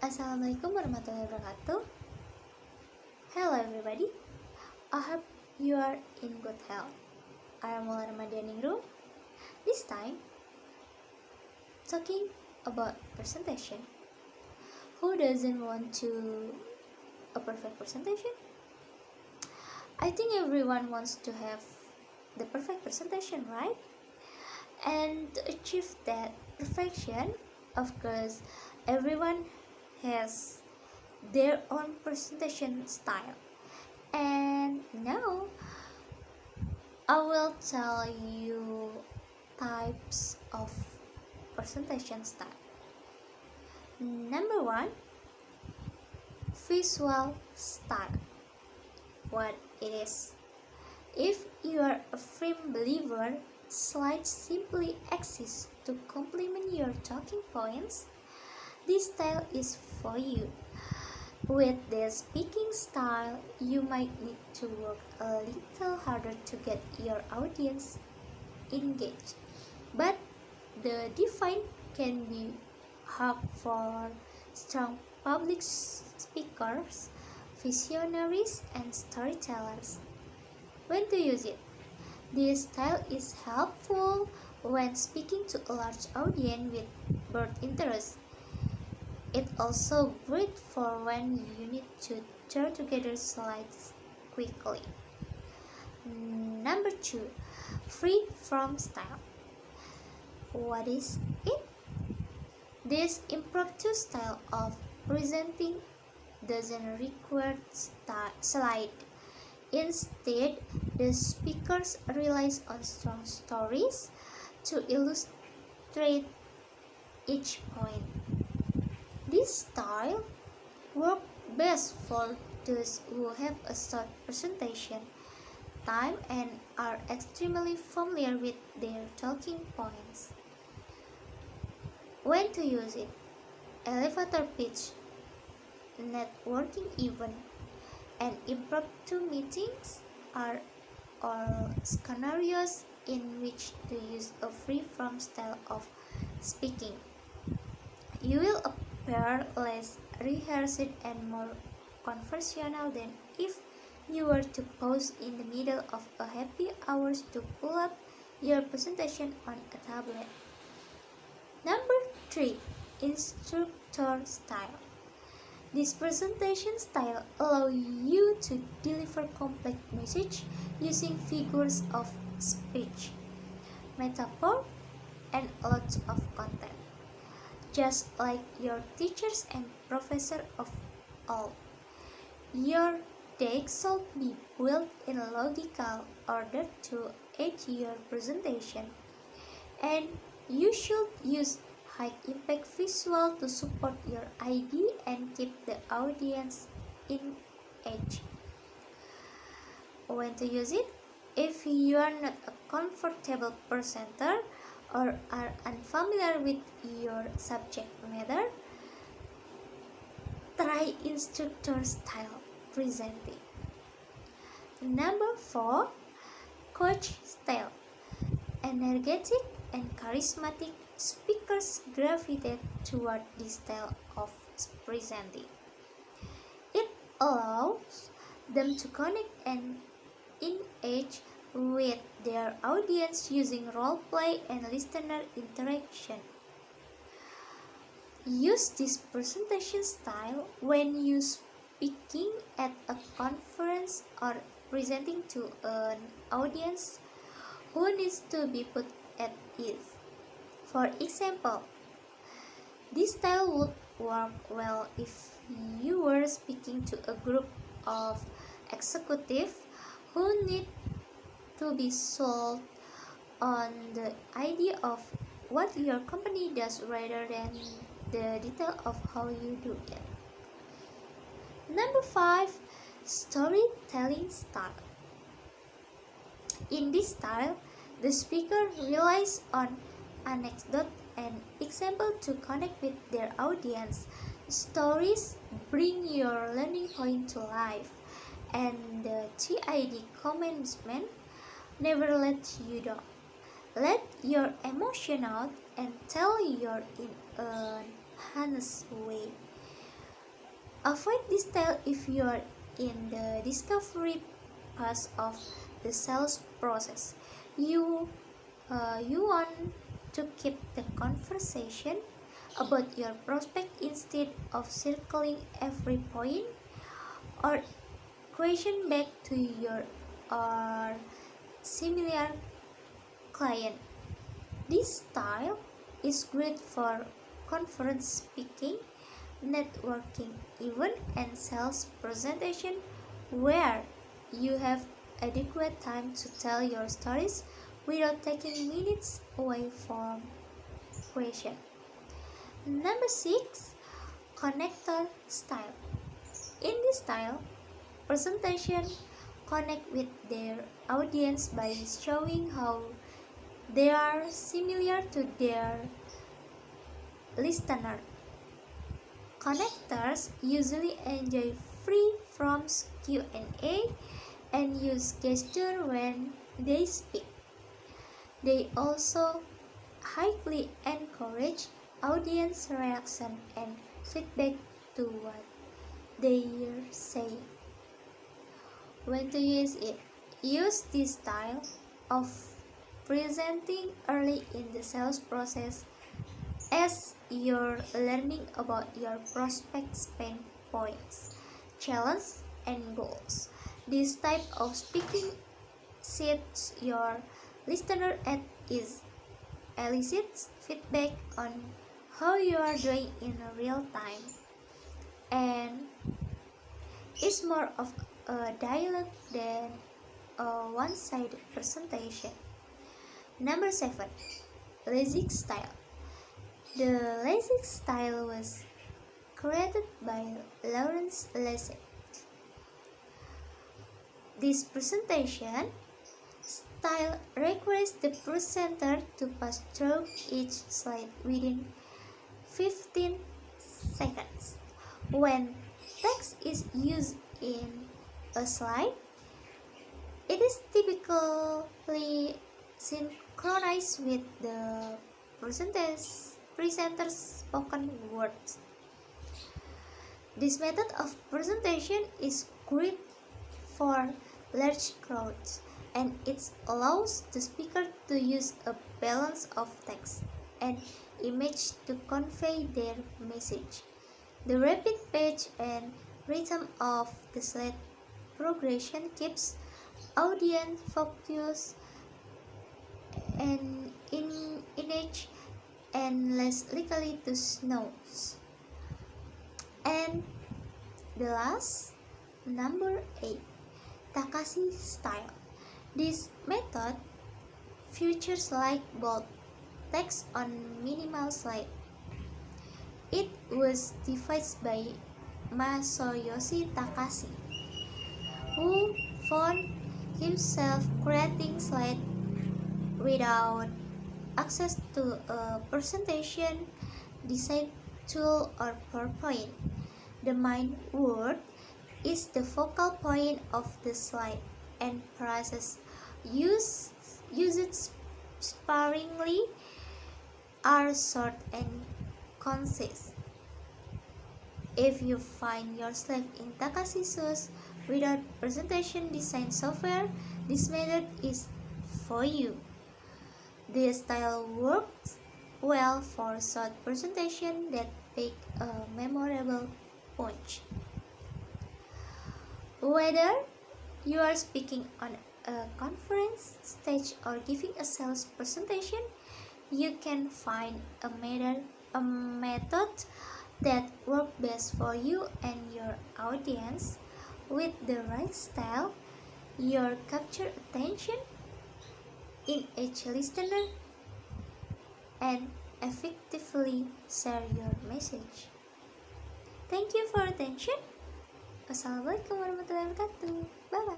Assalamualaikum warahmatullahi wabarakatuh. Hello everybody. I hope you are in good health. I am Maulana Madianingrum. This time, talking about presentation. Who doesn't want to a perfect presentation? I think everyone wants to have the perfect presentation, right? And to achieve that perfection, of course, everyone has their own presentation style. And now I will tell you types of presentation style. Number one, visual style. What it is? If you are a firm believer, slides simply exist to complement your talking points, this style is for you. With the speaking style, you might need to work a little harder to get your audience engaged, but the define can be hard for strong public speakers, visionaries, and storytellers. When to use it? This style is helpful when speaking to a large audience with broad interest. It's also great for when you need to throw together slides quickly. Number two, free form style. What is it? This impromptu style of presenting doesn't require slide. Instead, the speakers relies on strong stories to illustrate each point. This style works best for those who have a short presentation time and are extremely familiar with their talking points. When to use it? Elevator pitch, networking event, and impromptu meetings are all scenarios in which to use a free-form style of speaking. You will appear less rehearsed and more conversational than if you were to pause in the middle of a happy hour to pull up your presentation on a tablet. Number 3. Instructor style. This presentation style allows you to deliver complex message using figures of speech, metaphor, and lots of content. Just like your teachers and professor of all, your deck should be built in a logical order to aid your presentation, and you should use high-impact visual to support your idea and keep the audience engaged. When to use it? If you are not a comfortable presenter or are unfamiliar with your subject matter, try instructor style presenting. Number 4. Coach style. Energetic and charismatic speakers gravitate toward this style of presenting. It allows them to connect and engage with their audience using role play and listener interaction. Use this presentation style when you speaking at a conference or presenting to an audience who needs to be put at ease. For example, this style would work well if you were speaking to a group of executives who need to be sold on the idea of what your company does rather than the detail of how you do it. Number 5. Storytelling style. In this style, the speaker relies on anecdote and example to connect with their audience. Stories bring your learning point to life, and the TID commencement never let you down. Let your emotion out and tell your in a honest way. Avoid this style if you are in the discovery phase of the sales process. You want to keep the conversation about your prospect instead of circling every point or question back to your or similar client. This style is great for conference speaking, networking event, and sales presentation where you have adequate time to tell your stories without taking minutes away from question. Number 6, connector style. In this style, presentation connect with their audience by showing how they are similar to their listener. Connectors usually enjoy free from Q&A and use gesture when they speak. They also highly encourage audience reaction and feedback to what they are saying. When to use it? Use this style of presenting early in the sales process as you're learning about your prospect's pain points, challenges, and goals. This type of speaking sets your listener at ease, elicits feedback on how you are doing in real time, and is more of a dialogue than a one-sided presentation. Number 7, LASIK style. The LASIK style was created by Lawrence LASIK. This presentation style requires the presenter to pass through each slide within 15 seconds. When text is used in a slide, it is typically synchronized with the presenter's spoken words. This method of presentation is great for large crowds, and it allows the speaker to use a balance of text and image to convey their message. The rapid pace and rhythm of the slide progression keeps audience focused and engaged and less likely to snooze. And the last, number 8, Takashi style. This method features like bold text on minimal slide. It was devised by Masayoshi Takashi, who found himself creating slides without access to a presentation design tool or PowerPoint. The main word is the focal point of the slide, and phrases used sparingly are short and concise. If you find yourself in Takashi's shoes without presentation design software, this method is for you. This style works well for short presentations that make a memorable punch. Whether you are speaking on a conference stage or giving a sales presentation, you can find a method that works best for you and your audience. With the right style, you capture attention in each listener and effectively share your message. Thank you for attention. Wassalamualaikum warahmatullahi wabarakatuh. Bye bye.